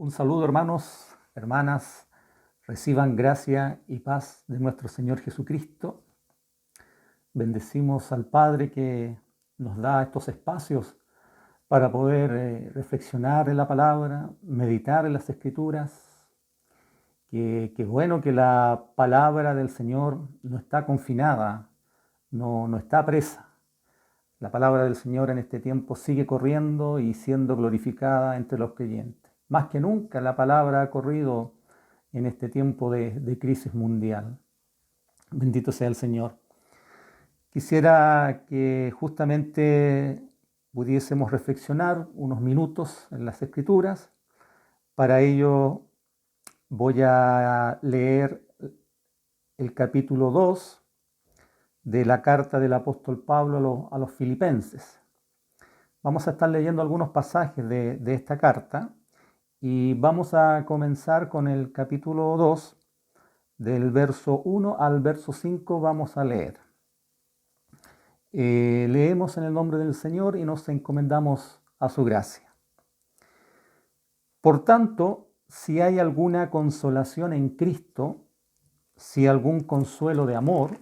Un saludo, hermanos, hermanas, reciban gracia y paz de nuestro Señor Jesucristo. Bendecimos al Padre que nos da estos espacios para poder reflexionar en la palabra, meditar en las Escrituras. Qué bueno que la palabra del Señor no está confinada, no está presa. La palabra del Señor en este tiempo sigue corriendo y siendo glorificada entre los creyentes. Más que nunca la palabra ha corrido en este tiempo de crisis mundial. Bendito sea el Señor. Quisiera que justamente pudiésemos reflexionar unos minutos en las Escrituras. Para ello voy a leer el capítulo 2 de la carta del apóstol Pablo a los Filipenses. Vamos a estar leyendo algunos pasajes de esta carta y vamos a comenzar con el capítulo 2, del verso 1 al verso 5 vamos a leer. Leemos en el nombre del Señor y nos encomendamos a su gracia. Por tanto, si hay alguna consolación en Cristo, si algún consuelo de amor,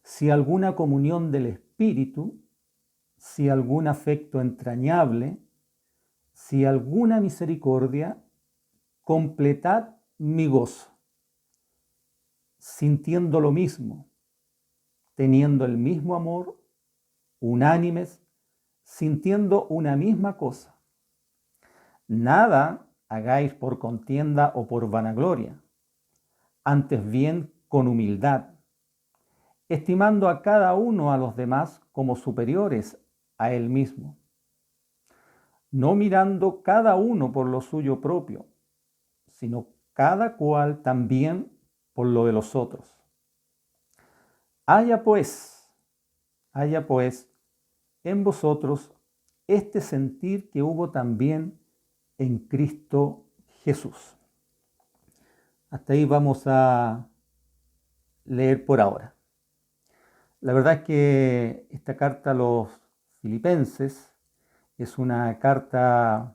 si alguna comunión del Espíritu, si algún afecto entrañable, si alguna misericordia, completad mi gozo, sintiendo lo mismo, teniendo el mismo amor, unánimes, sintiendo una misma cosa. Nada hagáis por contienda o por vanagloria, antes bien con humildad, estimando a cada uno a los demás como superiores a él mismo, no mirando cada uno por lo suyo propio, sino cada cual también por lo de los otros. Haya pues en vosotros este sentir que hubo también en Cristo Jesús. Hasta ahí vamos a leer por ahora. La verdad es que esta carta a los Filipenses es una carta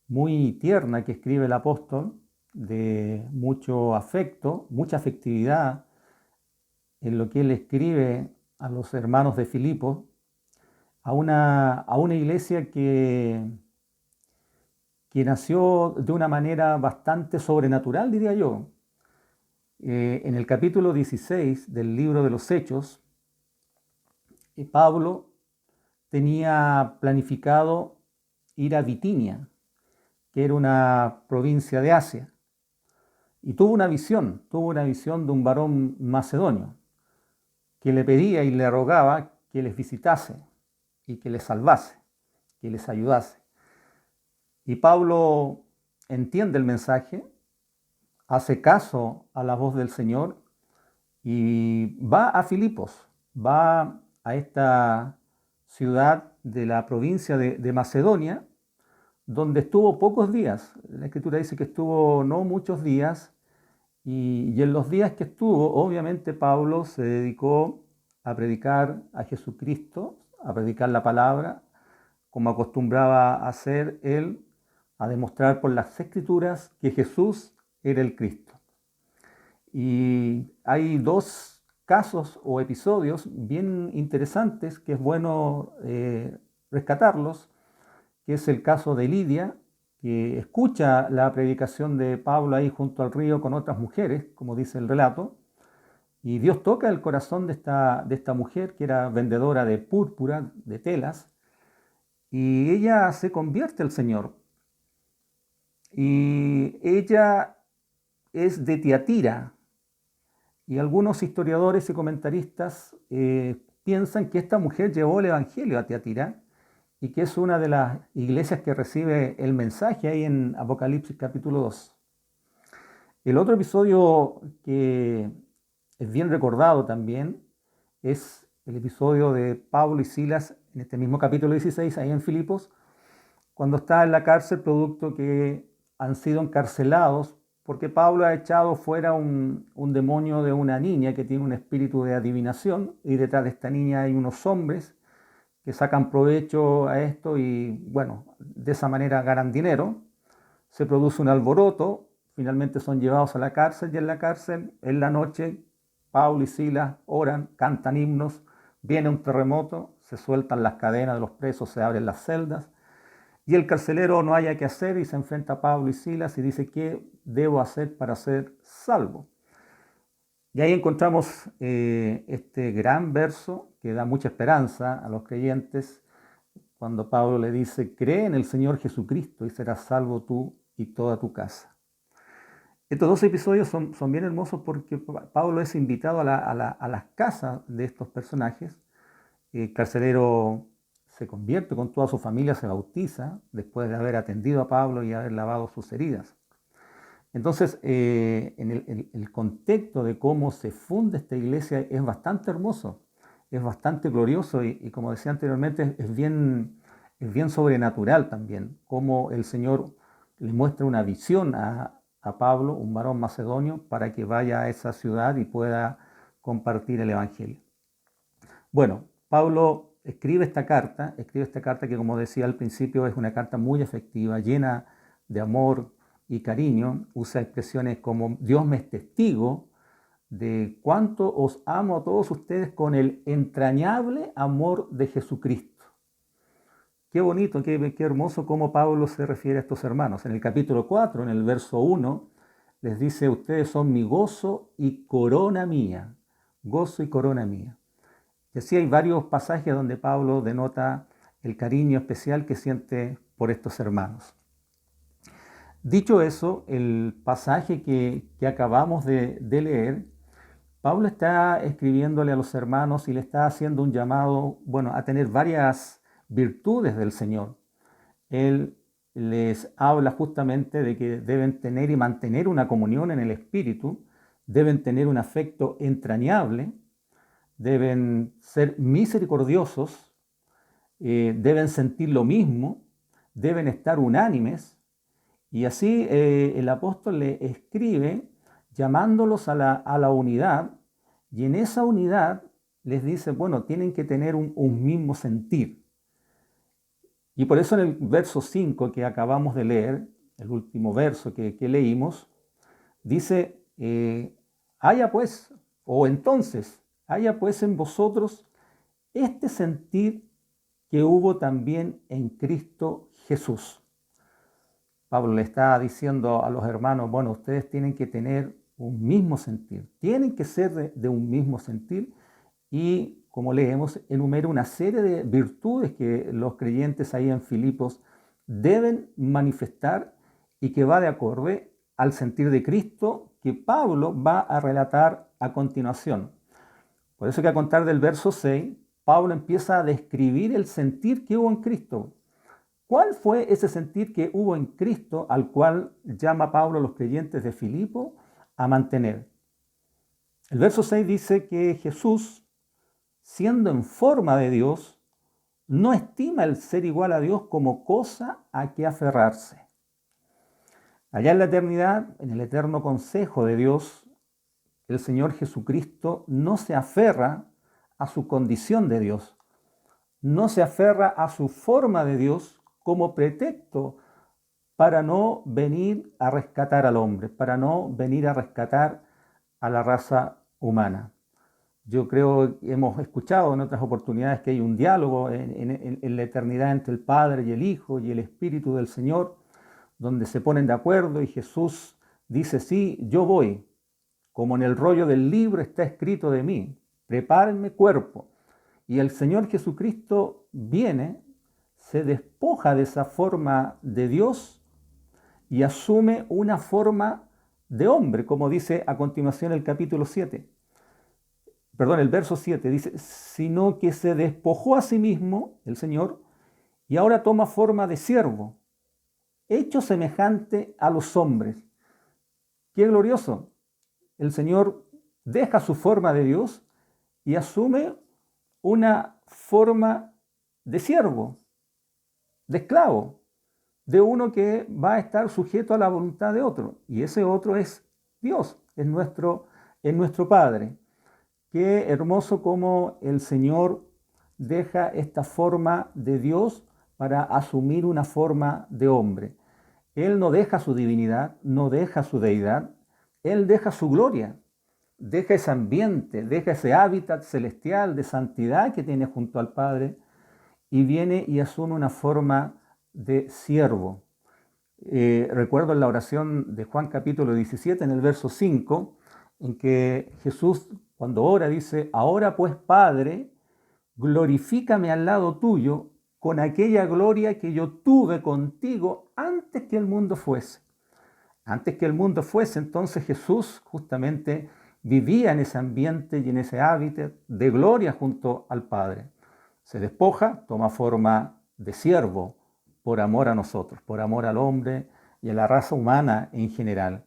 muy tierna que escribe el apóstol, de mucho afecto, mucha afectividad en lo que él escribe a los hermanos de Filipos, a una iglesia que nació de una manera bastante sobrenatural, diría yo. En el capítulo 16 del libro de los Hechos, Pablo tenía planificado ir a Bitinia, que era una provincia de Asia, y tuvo una visión de un varón macedonio que le pedía y le rogaba que les visitase y que les salvase, que les ayudase. Y Pablo entiende el mensaje, hace caso a la voz del Señor y va a Filipos, va a esta ciudad de la provincia de Macedonia, donde estuvo pocos días. La Escritura dice que estuvo no muchos días, y en los días que estuvo, obviamente Pablo se dedicó a predicar a Jesucristo, a predicar la palabra, como acostumbraba a hacer él, a demostrar por las Escrituras que Jesús era el Cristo. Y hay dos casos o episodios bien interesantes que es bueno rescatarlos, que es el caso de Lidia, que escucha la predicación de Pablo ahí junto al río con otras mujeres, como dice el relato, y Dios toca el corazón de esta mujer que era vendedora de púrpura, de telas, y ella se convierte al Señor. Y ella es de Tiatira, y algunos historiadores y comentaristas piensan que esta mujer llevó el Evangelio a Tiatira, y que es una de las iglesias que recibe el mensaje ahí en Apocalipsis capítulo 2. El otro episodio que es bien recordado también es el episodio de Pablo y Silas en este mismo capítulo 16, ahí en Filipos, cuando está en la cárcel producto que han sido encarcelados porque Pablo ha echado fuera un demonio de una niña que tiene un espíritu de adivinación, y detrás de esta niña hay unos hombres que sacan provecho a esto y, bueno, de esa manera ganan dinero. se produce un alboroto, finalmente son llevados a la cárcel y en la cárcel, en la noche, Pablo y Silas oran, cantan himnos, viene un terremoto, se sueltan las cadenas de los presos, se abren las celdas y el carcelero no haya qué hacer y se enfrenta a Pablo y Silas y dice: ¿qué debo hacer para ser salvo? Y ahí encontramos este gran verso que da mucha esperanza a los creyentes cuando Pablo le dice: cree en el Señor Jesucristo y serás salvo tú y toda tu casa. Estos dos episodios son bien hermosos porque Pablo es invitado a las casas de estos personajes. El carcelero se convierte con toda su familia, se bautiza después de haber atendido a Pablo y haber lavado sus heridas. Entonces, en el contexto de cómo se funda esta iglesia es bastante hermoso, es bastante glorioso y como decía anteriormente, es bien sobrenatural también, cómo el Señor le muestra una visión a Pablo, un varón macedonio, para que vaya a esa ciudad y pueda compartir el Evangelio. Bueno, Pablo escribe esta carta que, como decía al principio, es una carta muy efectiva, llena de amor y cariño. Usa expresiones como: Dios me es testigo de cuánto os amo a todos ustedes con el entrañable amor de Jesucristo. Qué bonito, qué hermoso cómo Pablo se refiere a estos hermanos. En el capítulo 4, en el verso 1, les dice: ustedes son mi gozo y corona mía. Gozo y corona mía. Y así hay varios pasajes donde Pablo denota el cariño especial que siente por estos hermanos. Dicho eso, el pasaje que acabamos de leer, Pablo está escribiéndole a los hermanos y le está haciendo un llamado, a tener varias virtudes del Señor. Él les habla justamente de que deben tener y mantener una comunión en el Espíritu, deben tener un afecto entrañable, deben ser misericordiosos, deben sentir lo mismo, deben estar unánimes. Y así el apóstol le escribe llamándolos a la unidad, y en esa unidad les dice, tienen que tener un mismo sentir. Y por eso en el verso 5 que acabamos de leer, el último verso que leímos, dice: haya pues en vosotros este sentir que hubo también en Cristo Jesús. Pablo le está diciendo a los hermanos, ustedes tienen que tener un mismo sentir, tienen que ser de un mismo sentir, y como leemos, enumera una serie de virtudes que los creyentes ahí en Filipos deben manifestar y que va de acorde al sentir de Cristo que Pablo va a relatar a continuación. Por eso que a contar del verso 6, Pablo empieza a describir el sentir que hubo en Cristo. ¿Cuál fue ese sentir que hubo en Cristo al cual llama Pablo a los creyentes de Filipo a mantener? El verso 6 dice que Jesús, siendo en forma de Dios, no estima el ser igual a Dios como cosa a que aferrarse. Allá en la eternidad, en el eterno consejo de Dios, el Señor Jesucristo no se aferra a su condición de Dios, no se aferra a su forma de Dios como pretexto para no venir a rescatar al hombre, para no venir a rescatar a la raza humana. Yo creo que hemos escuchado en otras oportunidades que hay un diálogo en la eternidad entre el Padre y el Hijo y el Espíritu del Señor, donde se ponen de acuerdo y Jesús dice: sí, yo voy, como en el rollo del libro está escrito de mí, prepárenme cuerpo. Y el Señor Jesucristo viene, se despoja de esa forma de Dios y asume una forma de hombre, como dice a continuación el capítulo 7. El verso 7 dice: sino que se despojó a sí mismo, el Señor, y ahora toma forma de siervo, hecho semejante a los hombres. ¡Qué glorioso! El Señor deja su forma de Dios y asume una forma de siervo, de esclavo, de uno que va a estar sujeto a la voluntad de otro. Y ese otro es Dios, es nuestro Padre. Qué hermoso cómo el Señor deja esta forma de Dios para asumir una forma de hombre. Él no deja su divinidad, no deja su deidad, Él deja su gloria, deja ese ambiente, deja ese hábitat celestial de santidad que tiene junto al Padre y viene y asume una forma de siervo. Recuerdo en la oración de Juan capítulo 17, en el verso 5, en que Jesús cuando ora dice: ahora pues, Padre, glorifícame al lado tuyo con aquella gloria que yo tuve contigo antes que el mundo fuese. Antes que el mundo fuese, entonces Jesús justamente vivía en ese ambiente y en ese hábitat de gloria junto al Padre. Se despoja, toma forma de siervo por amor a nosotros, por amor al hombre y a la raza humana en general.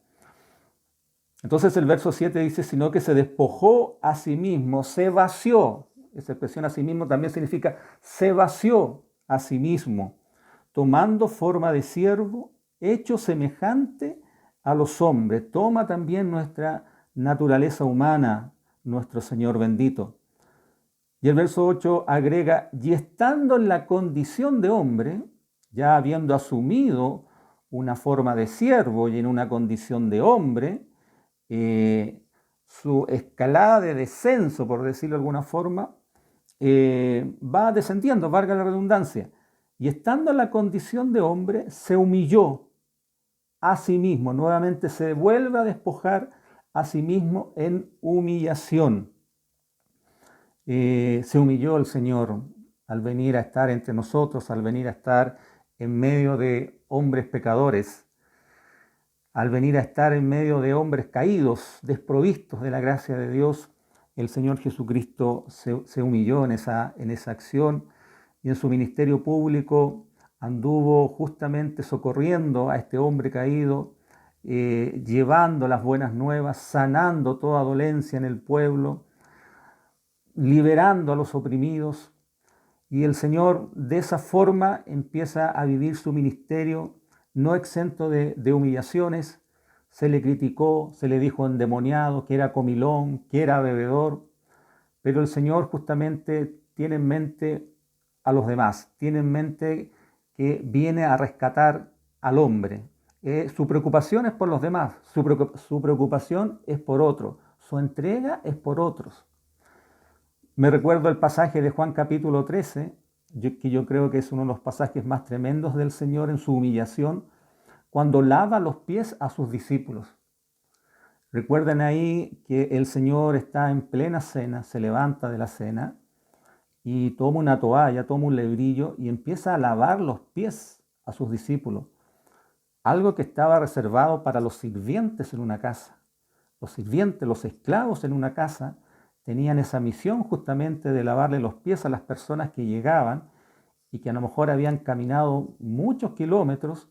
Entonces el verso 7 dice: sino que se despojó a sí mismo, se vació. Esa expresión a sí mismo también significa se vació a sí mismo, tomando forma de siervo, hecho semejante a los hombres. Toma también nuestra naturaleza humana, nuestro Señor bendito. Y el verso 8 agrega: y estando en la condición de hombre, ya habiendo asumido una forma de siervo y en una condición de hombre, su escalada de descenso, por decirlo de alguna forma, va descendiendo, valga la redundancia. Y estando en la condición de hombre, se humilló a sí mismo. Nuevamente se vuelve a despojar a sí mismo en humillación. Se humilló el Señor al venir a estar entre nosotros, al venir a estar en medio de hombres pecadores, al venir a estar en medio de hombres caídos, desprovistos de la gracia de Dios. El Señor Jesucristo se humilló en esa acción y en su ministerio público anduvo justamente socorriendo a este hombre caído, llevando las buenas nuevas, sanando toda dolencia en el pueblo, liberando a los oprimidos. Y el Señor de esa forma empieza a vivir su ministerio, no exento de humillaciones. Se le criticó, se le dijo endemoniado, que era comilón, que era bebedor, pero el Señor justamente tiene en mente a los demás, tiene en mente que viene a rescatar al hombre. Su preocupación es por los demás, su preocupación es por otros, su entrega es por otros. Me recuerdo el pasaje de Juan capítulo 13, que yo creo que es uno de los pasajes más tremendos del Señor en su humillación, cuando lava los pies a sus discípulos. Recuerden ahí que el Señor está en plena cena, se levanta de la cena y toma una toalla, toma un lebrillo y empieza a lavar los pies a sus discípulos. Algo que estaba reservado para los sirvientes en una casa. Los sirvientes, los esclavos en una casa, tenían esa misión justamente de lavarle los pies a las personas que llegaban y que a lo mejor habían caminado muchos kilómetros.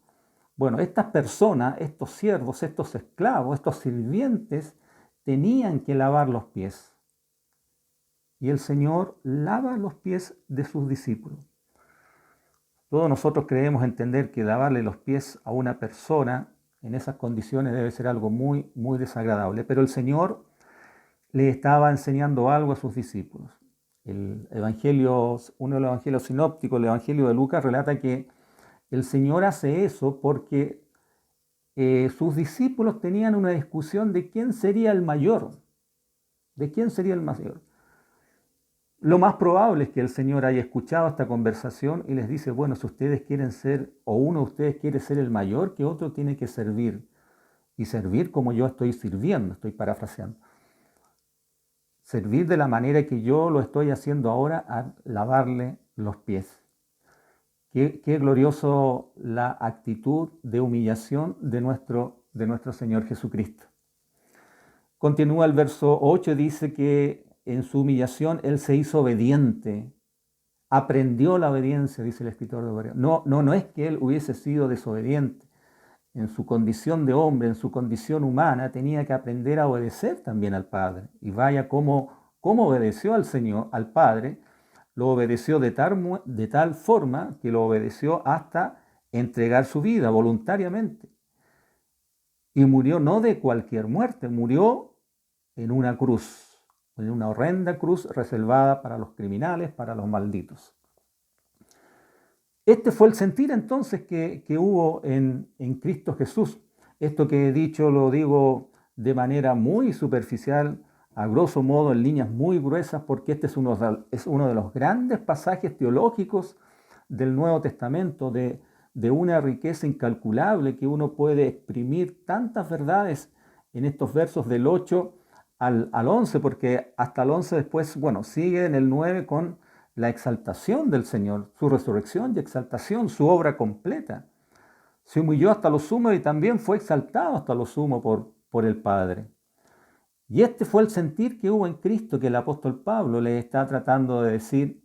Bueno, estas personas, estos siervos, estos esclavos, estos sirvientes, tenían que lavar los pies. Y el Señor lava los pies de sus discípulos. Todos nosotros creemos entender que lavarle los pies a una persona en esas condiciones debe ser algo muy, muy desagradable. Pero el Señor le estaba enseñando algo a sus discípulos. Uno de los evangelios sinópticos, el Evangelio de Lucas, relata que el Señor hace eso porque sus discípulos tenían una discusión de quién sería el mayor. ¿De quién sería el mayor? Lo más probable es que el Señor haya escuchado esta conversación y les dice: bueno, si ustedes quieren ser, o uno de ustedes quiere ser el mayor, que otro tiene que servir. Y servir como yo estoy sirviendo, estoy parafraseando. Servir de la manera que yo lo estoy haciendo ahora, a lavarle los pies. Qué glorioso la actitud de humillación de nuestro Señor Jesucristo. Continúa el verso 8, dice que en su humillación Él se hizo obediente, aprendió la obediencia, dice el escritor de Hebreos. No es que Él hubiese sido desobediente. En su condición de hombre, en su condición humana, tenía que aprender a obedecer también al Padre. Y vaya cómo obedeció al Señor, al Padre. Lo obedeció de tal forma que lo obedeció hasta entregar su vida voluntariamente. Y murió no de cualquier muerte, murió en una cruz, en una horrenda cruz reservada para los criminales, para los malditos. Este fue el sentir entonces que hubo en Cristo Jesús. Esto que he dicho lo digo de manera muy superficial, a grosso modo, en líneas muy gruesas, porque este es uno de los grandes pasajes teológicos del Nuevo Testamento, de una riqueza incalculable que uno puede exprimir tantas verdades en estos versos del 8 al 11, porque hasta el 11 después, bueno, sigue en el 9 con la exaltación del Señor, su resurrección y exaltación, su obra completa. Se humilló hasta lo sumo y también fue exaltado hasta lo sumo por el Padre. Y este fue el sentir que hubo en Cristo, que el apóstol Pablo le está tratando de decir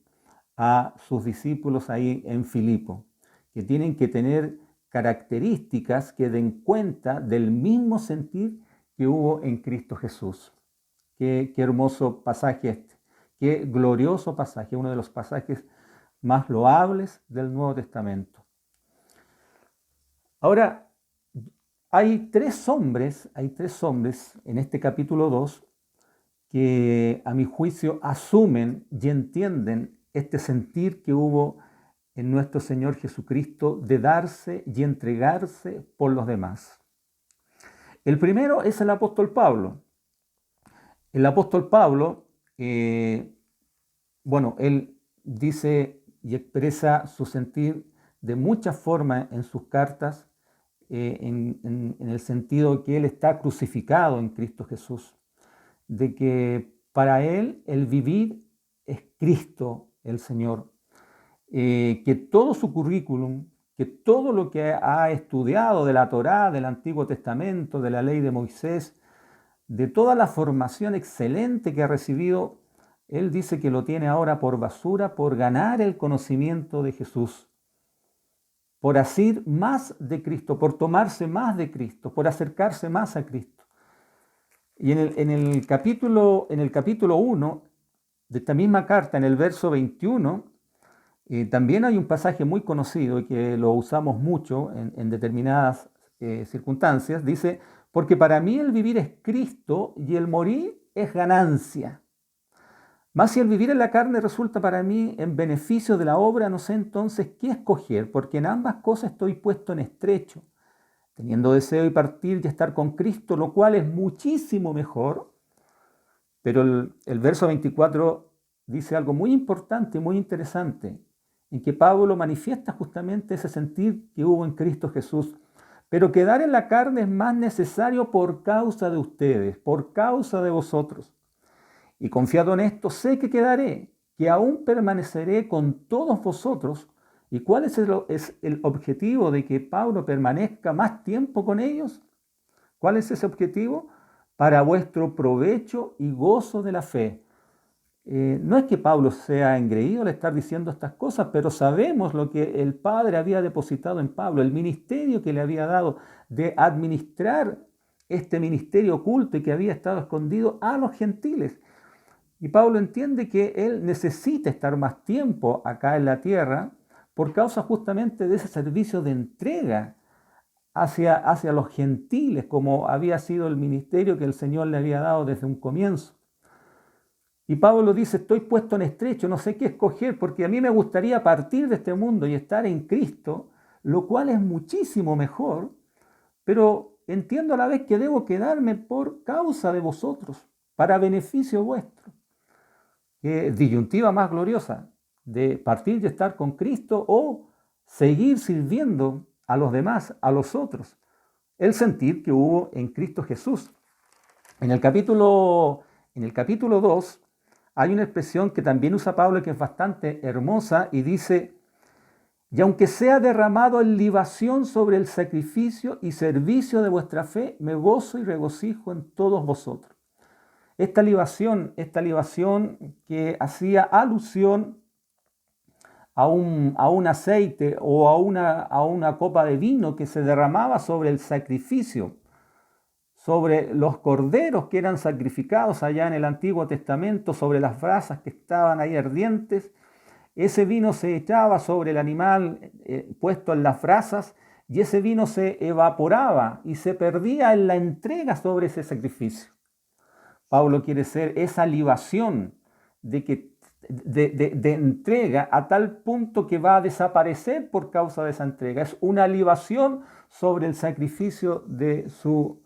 a sus discípulos ahí en Filipo, que tienen que tener características que den cuenta del mismo sentir que hubo en Cristo Jesús. Qué hermoso pasaje este, qué glorioso pasaje, uno de los pasajes más loables del Nuevo Testamento. Ahora, hay tres hombres en este capítulo 2 que a mi juicio asumen y entienden este sentir que hubo en nuestro Señor Jesucristo de darse y entregarse por los demás. El primero es el apóstol Pablo. El apóstol Pablo, él dice y expresa su sentir de muchas formas en sus cartas, en el sentido que él está crucificado en Cristo Jesús, de que para él el vivir es Cristo el Señor, que todo su currículum, que todo lo que ha estudiado de la Torá, del Antiguo Testamento, de la ley de Moisés, de toda la formación excelente que ha recibido, él dice que lo tiene ahora por basura, por ganar el conocimiento de Jesús, por asir más de Cristo, por tomarse más de Cristo, por acercarse más a Cristo. Y en el capítulo 1 de esta misma carta, en el verso 21, también hay un pasaje muy conocido y que lo usamos mucho en determinadas circunstancias. Dice, porque para mí el vivir es Cristo y el morir es ganancia. Mas si el vivir en la carne resulta para mí en beneficio de la obra, no sé entonces qué escoger, porque en ambas cosas estoy puesto en estrecho, teniendo deseo de partir y estar con Cristo, lo cual es muchísimo mejor. Pero el verso 24 dice algo muy importante, muy interesante, en que Pablo manifiesta justamente ese sentir que hubo en Cristo Jesús. Pero quedar en la carne es más necesario por causa de ustedes, por causa de vosotros. Y confiado en esto, sé que quedaré, que aún permaneceré con todos vosotros. ¿Y cuál es el objetivo de que Pablo permanezca más tiempo con ellos? ¿Cuál es ese objetivo? Para vuestro provecho y gozo de la fe. No es que Pablo sea engreído al estar diciendo estas cosas, pero sabemos lo que el Padre había depositado en Pablo, el ministerio que le había dado de administrar este ministerio oculto y que había estado escondido a los gentiles. Y Pablo entiende que él necesita estar más tiempo acá en la tierra por causa justamente de ese servicio de entrega hacia los gentiles, como había sido el ministerio que el Señor le había dado desde un comienzo. Y Pablo dice, estoy puesto en estrecho, no sé qué escoger, porque a mí me gustaría partir de este mundo y estar en Cristo, lo cual es muchísimo mejor, pero entiendo a la vez que debo quedarme por causa de vosotros, para beneficio vuestro. Disyuntiva más gloriosa, de partir y estar con Cristo o seguir sirviendo a los demás, a los otros. El sentir que hubo en Cristo Jesús. En el capítulo 2 hay una expresión que también usa Pablo que es bastante hermosa y dice, y aunque sea derramado en libación sobre el sacrificio y servicio de vuestra fe, me gozo y regocijo en todos vosotros. Esta libación que hacía alusión a un aceite o a una copa de vino que se derramaba sobre el sacrificio, sobre los corderos que eran sacrificados allá en el Antiguo Testamento, sobre las brasas que estaban ahí ardientes. Ese vino se echaba sobre el animal puesto en las brasas y ese vino se evaporaba y se perdía en la entrega sobre ese sacrificio. Pablo quiere ser esa libación de que de entrega a tal punto que va a desaparecer por causa de esa entrega. Es una libación sobre el sacrificio de su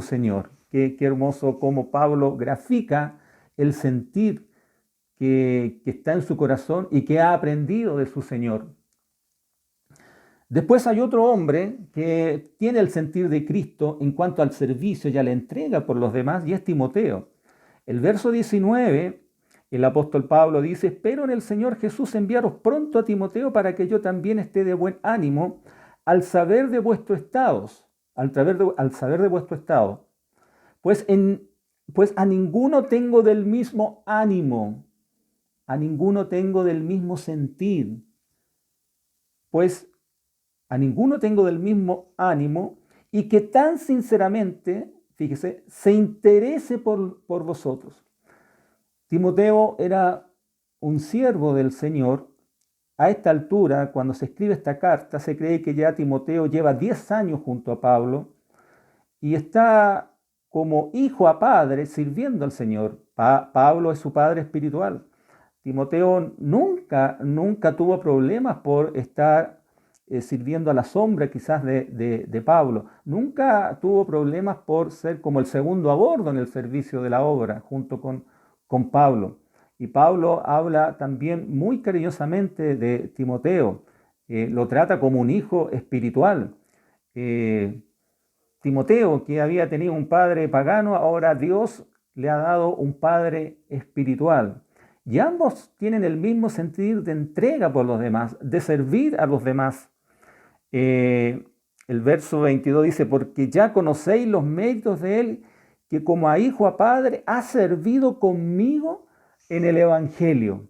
Señor. Qué hermoso cómo Pablo grafica el sentir que está en su corazón y que ha aprendido de su Señor. Después hay otro hombre que tiene el sentir de Cristo en cuanto al servicio y a la entrega por los demás, y es Timoteo. El verso 19, el apóstol Pablo dice: espero en el Señor Jesús enviaros pronto a Timoteo para que yo también esté de buen ánimo al saber de vuestro estado, al saber de vuestro estado. Pues a ninguno tengo del mismo ánimo, a ninguno tengo del mismo sentir, pues a ninguno tengo del mismo ánimo, y que tan sinceramente, fíjese, se interese por vosotros. Timoteo era un siervo del Señor. A esta altura, cuando se escribe esta carta, se cree que ya Timoteo lleva 10 años junto a Pablo y está como hijo a padre sirviendo al Señor. Pablo es su padre espiritual. Timoteo nunca tuvo problemas por estar sirviendo a la sombra quizás de Pablo. Nunca tuvo problemas por ser como el segundo a bordo en el servicio de la obra junto con Pablo. Y Pablo habla también muy cariñosamente de Timoteo. Lo trata como un hijo espiritual. Timoteo, que había tenido un padre pagano, ahora Dios le ha dado un padre espiritual. Y ambos tienen el mismo sentir de entrega por los demás, de servir a los demás. El verso 22 dice: porque ya conocéis los méritos de él, que como a hijo a padre ha servido conmigo en el Evangelio.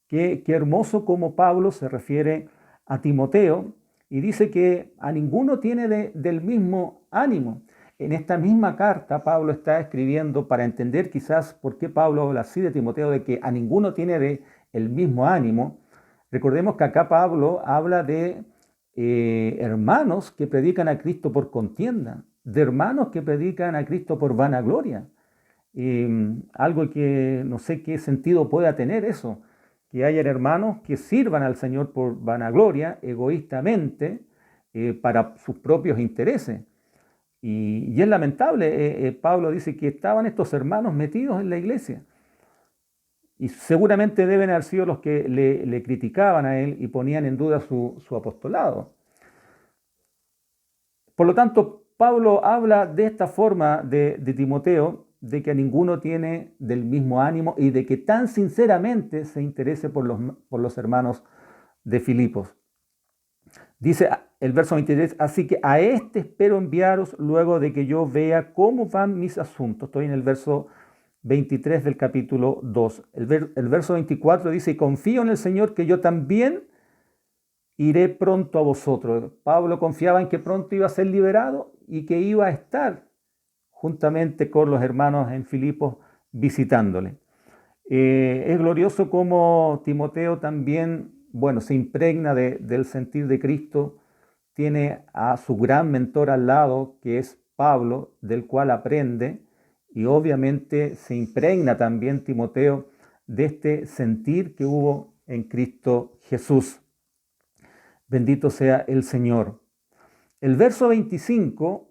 Qué hermoso como Pablo se refiere a Timoteo y dice que a ninguno tiene del mismo ánimo. En esta misma carta Pablo está escribiendo, para entender quizás por qué Pablo habla así de Timoteo, de que a ninguno tiene el mismo ánimo. Recordemos que acá Pablo habla de hermanos que predican a Cristo por contienda, de hermanos que predican a Cristo por vanagloria. Algo que no sé qué sentido pueda tener eso, que hayan hermanos que sirvan al Señor por vanagloria, egoístamente, para sus propios intereses. Y es lamentable, Pablo dice que estaban estos hermanos metidos en la iglesia. Y seguramente deben haber sido los que le criticaban a él y ponían en duda su apostolado. Por lo tanto, Pablo habla de esta forma de Timoteo, de que a ninguno tiene del mismo ánimo y de que tan sinceramente se interese por los hermanos de Filipos. Dice el verso 23: así que a este espero enviaros luego de que yo vea cómo van mis asuntos. Estoy en el verso 23 del capítulo 2. El verso 24 dice: y confío en el Señor que yo también iré pronto a vosotros. Pablo confiaba en que pronto iba a ser liberado y que iba a estar juntamente con los hermanos en Filipos visitándole. Es glorioso como Timoteo también, se impregna del sentir de Cristo. Tiene a su gran mentor al lado, que es Pablo, del cual aprende, y obviamente se impregna también Timoteo de este sentir que hubo en Cristo Jesús. Bendito sea el Señor. El verso 25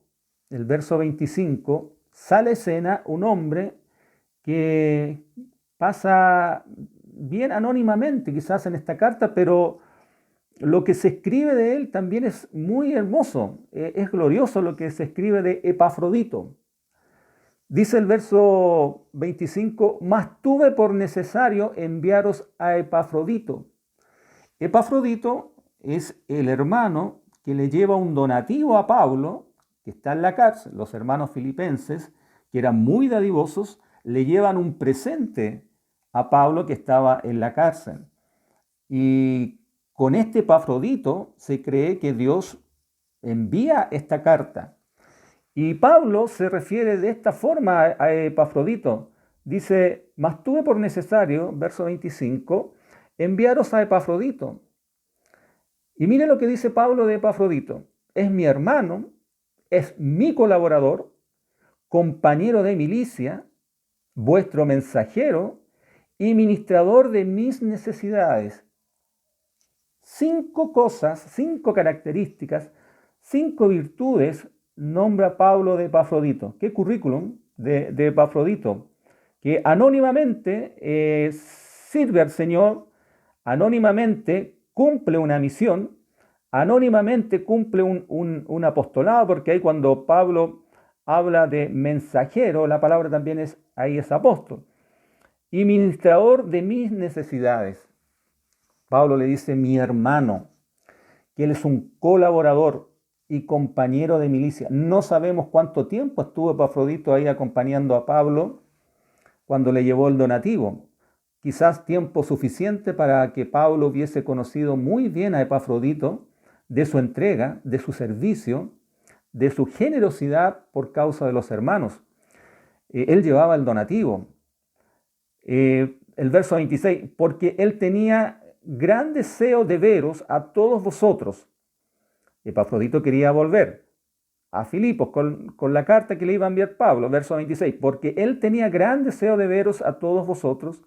sale a escena un hombre que pasa bien anónimamente quizás en esta carta, pero lo que se escribe de él también es muy hermoso, es glorioso lo que se escribe de Epafrodito. Dice el verso 25: mas tuve por necesario enviaros a Epafrodito. Epafrodito es el hermano que le lleva un donativo a Pablo, que está en la cárcel. Los hermanos filipenses, que eran muy dadivosos, le llevan un presente a Pablo que estaba en la cárcel. Y con este Epafrodito se cree que Dios envía esta carta. Y Pablo se refiere de esta forma a Epafrodito. Dice: mas tuve por necesario, verso 25, enviaros a Epafrodito. Y mire lo que dice Pablo de Epafrodito: es mi hermano, es mi colaborador, compañero de milicia, vuestro mensajero y ministrador de mis necesidades. 5 cosas, 5 características, 5 virtudes nombra Pablo de Epafrodito. ¿Qué currículum de Epafrodito? Que anónimamente sirve al Señor, anónimamente cumple una misión, anónimamente cumple un apostolado, porque ahí cuando Pablo habla de mensajero, la palabra también ahí es apóstol. Y ministrador de mis necesidades. Pablo le dice mi hermano, que él es un colaborador y compañero de milicia. No sabemos cuánto tiempo estuvo Epafrodito ahí acompañando a Pablo cuando le llevó el donativo. Quizás tiempo suficiente para que Pablo hubiese conocido muy bien a Epafrodito, de su entrega, de su servicio, de su generosidad por causa de los hermanos. Él llevaba el donativo. El verso 26, porque él tenía gran deseo de veros a todos vosotros. Epafrodito quería volver a Filipos con la carta que le iba a enviar Pablo, verso 26, porque él tenía gran deseo de veros a todos vosotros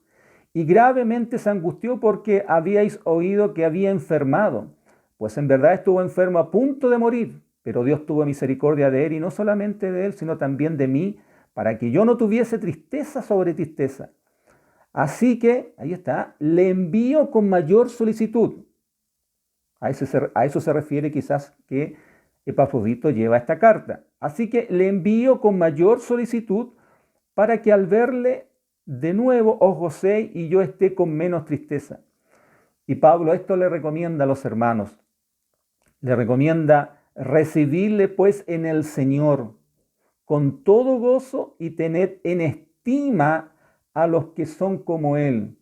y gravemente se angustió porque habíais oído que había enfermado, pues en verdad estuvo enfermo a punto de morir, pero Dios tuvo misericordia de él y no solamente de él, sino también de mí, para que yo no tuviese tristeza sobre tristeza. Así que, ahí está, le envío con mayor solicitud. A eso se refiere quizás que Epafrodito lleva esta carta. Así que le envío con mayor solicitud para que al verle de nuevo os gocéis y yo esté con menos tristeza. Y Pablo esto le recomienda a los hermanos. Le recomienda recibirle pues en el Señor con todo gozo y tened en estima a los que son como Él.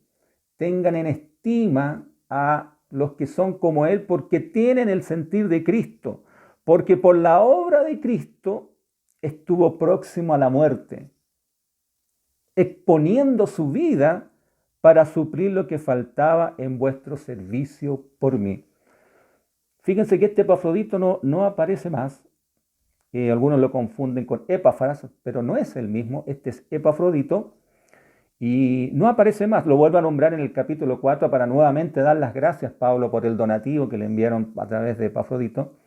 Tengan en estima a los que son como Él porque tienen el sentir de Cristo. Porque por la obra de Cristo estuvo próximo a la muerte, exponiendo su vida para suplir lo que faltaba en vuestro servicio por mí. Fíjense que este Epafrodito no aparece más. Algunos lo confunden con Epafras, pero no es el mismo. Este es Epafrodito. Y no aparece más, lo vuelvo a nombrar en el capítulo 4 para nuevamente dar las gracias, Pablo, por el donativo que le enviaron a través de Epafrodito.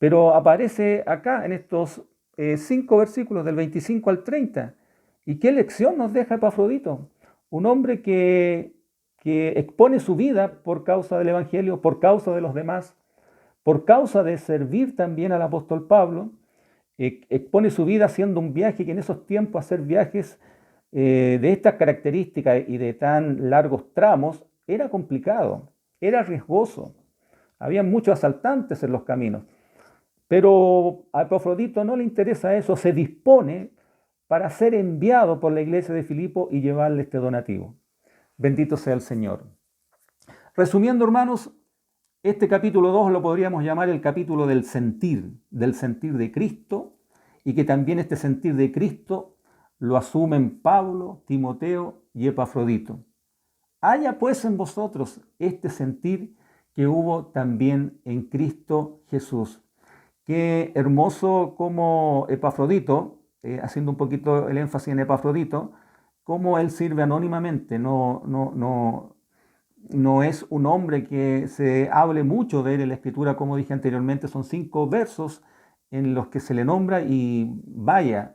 Pero aparece acá en estos 5 versículos del 25 al 30. ¿Y qué lección nos deja Epafrodito? Un hombre que expone su vida por causa del Evangelio, por causa de los demás, por causa de servir también al apóstol Pablo, expone su vida haciendo un viaje que en esos tiempos hacer viajes de estas características y de tan largos tramos era complicado, era riesgoso. Había muchos asaltantes en los caminos. Pero a Epafrodito no le interesa eso, se dispone para ser enviado por la iglesia de Filipo y llevarle este donativo. Bendito sea el Señor. Resumiendo, hermanos, este capítulo 2 lo podríamos llamar el capítulo del sentir de Cristo, y que también este sentir de Cristo lo asumen Pablo, Timoteo y Epafrodito. Haya pues en vosotros este sentir que hubo también en Cristo Jesús. Qué hermoso como Epafrodito, haciendo un poquito el énfasis en Epafrodito, cómo él sirve anónimamente, no es un hombre que se hable mucho de él en la Escritura, como dije anteriormente, son 5 versos en los que se le nombra y vaya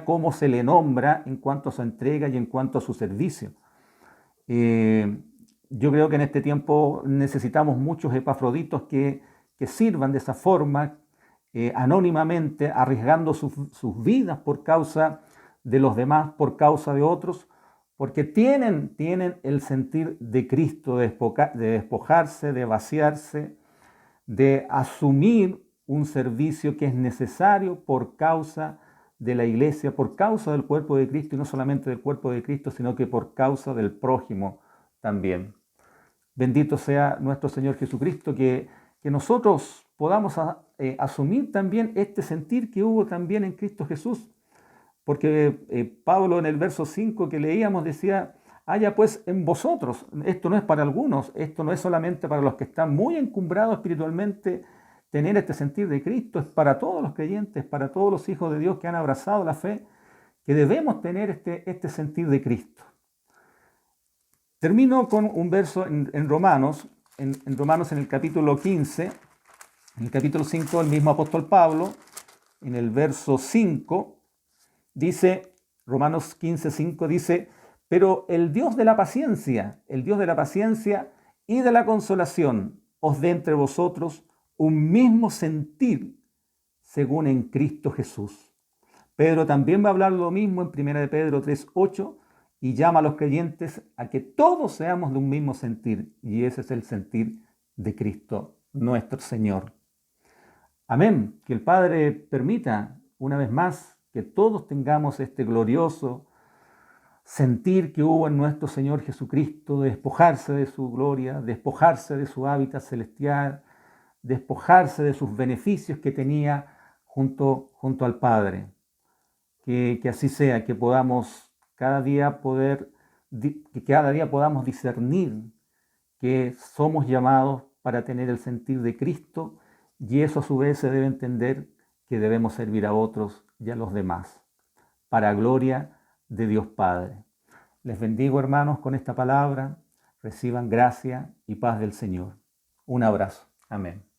cómo se le nombra en cuanto a su entrega y en cuanto a su servicio. Yo creo que en este tiempo necesitamos muchos Epafroditos que sirvan de esa forma, anónimamente, arriesgando sus vidas por causa de los demás, por causa de otros, porque tienen el sentir de Cristo, de despojarse, de vaciarse, de asumir un servicio que es necesario por causa de la iglesia, por causa del cuerpo de Cristo, y no solamente del cuerpo de Cristo, sino que por causa del prójimo también. Bendito sea nuestro Señor Jesucristo, que nosotros podamos asumir también este sentir que hubo también en Cristo Jesús. Porque Pablo en el verso 5 que leíamos decía, haya pues en vosotros, esto no es para algunos, esto no es solamente para los que están muy encumbrados espiritualmente, tener este sentir de Cristo, es para todos los creyentes, para todos los hijos de Dios que han abrazado la fe, que debemos tener este sentir de Cristo. Termino con un verso en Romanos, en Romanos en el capítulo 15, en el capítulo 5, el mismo apóstol Pablo, en el verso 5, dice, Romanos 15, 5 dice, pero el Dios de la paciencia y de la consolación, os dé entre vosotros un mismo sentir según en Cristo Jesús. Pedro también va a hablar lo mismo en 1 de Pedro 3:8 y llama a los creyentes a que todos seamos de un mismo sentir, y ese es el sentir de Cristo, nuestro Señor. Amén. Que el Padre permita una vez más que todos tengamos este glorioso sentir que hubo en nuestro Señor Jesucristo, de despojarse de su gloria, despojarse de su hábitat celestial, despojarse de sus beneficios que tenía junto al Padre. Que así sea, que podamos cada día podamos discernir que somos llamados para tener el sentir de Cristo, y eso a su vez se debe entender que debemos servir a otros y a los demás, para gloria de Dios Padre. Les bendigo, hermanos, con esta palabra. Reciban gracia y paz del Señor. Un abrazo. Amén.